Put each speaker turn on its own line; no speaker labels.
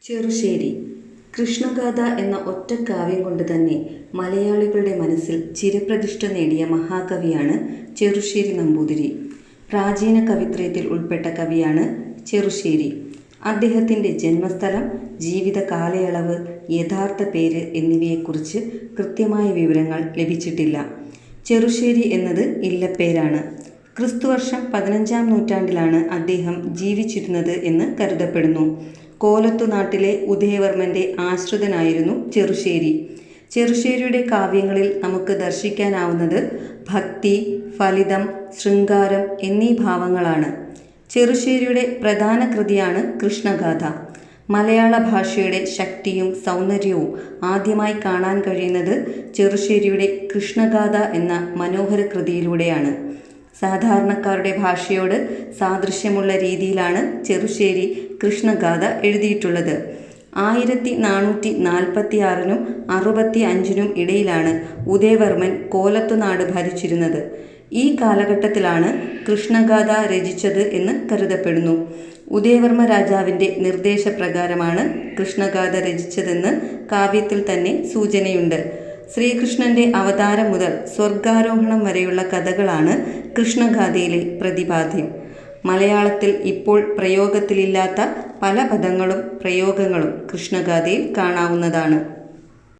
ചെറുശ്ശേരി കൃഷ്ണഗാഥ എന്ന ഒറ്റ കാവ്യം കൊണ്ട് തന്നെ മലയാളികളുടെ മനസ്സിൽ ചിരപ്രതിഷ്ഠ നേടിയ മഹാകവിയാണ് ചെറുശ്ശേരി നമ്പൂതിരി. പ്രാചീന കവിത്രയത്തിൽ ഉൾപ്പെട്ട കവിയാണ് ചെറുശ്ശേരി. അദ്ദേഹത്തിൻ്റെ ജന്മസ്ഥലം, ജീവിത കാലയളവ്, യഥാർത്ഥ പേര് എന്നിവയെക്കുറിച്ച് കൃത്യമായ വിവരങ്ങൾ ലഭിച്ചിട്ടില്ല. ചെറുശ്ശേരി എന്നത് ഇല്ലപ്പേരാണ്. ക്രിസ്തുവർഷം 15-ാം നൂറ്റാണ്ടിലാണ് അദ്ദേഹം ജീവിച്ചിരുന്നത് എന്ന് കരുതപ്പെടുന്നു. കോലത്തു നാട്ടിലെ ഉദയവർമ്മൻ്റെ ആശ്രിതനായിരുന്നു ചെറുശ്ശേരി. ചെറുശ്ശേരിയുടെ കാവ്യങ്ങളിൽ നമുക്ക് ദർശിക്കാനാവുന്നത് ഭക്തി, ഫലിതം, ശൃംഗാരം എന്നീ ഭാവങ്ങളാണ്. ചെറുശ്ശേരിയുടെ പ്രധാന കൃതിയാണ് കൃഷ്ണഗാഥ. മലയാള ഭാഷയുടെ ശക്തിയും സൗന്ദര്യവും ആദ്യമായി കാണാൻ കഴിയുന്നത് ചെറുശ്ശേരിയുടെ കൃഷ്ണഗാഥ എന്ന മനോഹര കൃതിയിലൂടെയാണ്. സാധാരണക്കാരുടെ ഭാഷയോട് സാദൃശ്യമുള്ള രീതിയിലാണ് ചെറുശ്ശേരി കൃഷ്ണഗാഥ എഴുതിയിട്ടുള്ളത്. 1446-നും 65-നും ഇടയിലാണ് ഉദയവർമ്മൻ കോലത്തുനാട് ഭരിച്ചിരുന്നത്. ഈ കാലഘട്ടത്തിലാണ് കൃഷ്ണഗാഥ രചിച്ചത് എന്ന് കരുതപ്പെടുന്നു. ഉദയവർമ്മ രാജാവിൻ്റെ നിർദ്ദേശപ്രകാരമാണ് കൃഷ്ണഗാഥ രചിച്ചതെന്ന് കാവ്യത്തിൽ തന്നെ സൂചനയുണ്ട്. ശ്രീകൃഷ്ണൻ്റെ അവതാരം മുതൽ സ്വർഗാരോഹണം വരെയുള്ള കഥകളാണ് കൃഷ്ണഗാഥയിലെ പ്രതിപാദ്യം. മലയാളത്തിൽ ഇപ്പോൾ പ്രയോഗത്തിലില്ലാത്ത പല പദങ്ങളും പ്രയോഗങ്ങളും കൃഷ്ണഗാഥയിൽ കാണാവുന്നതാണ്.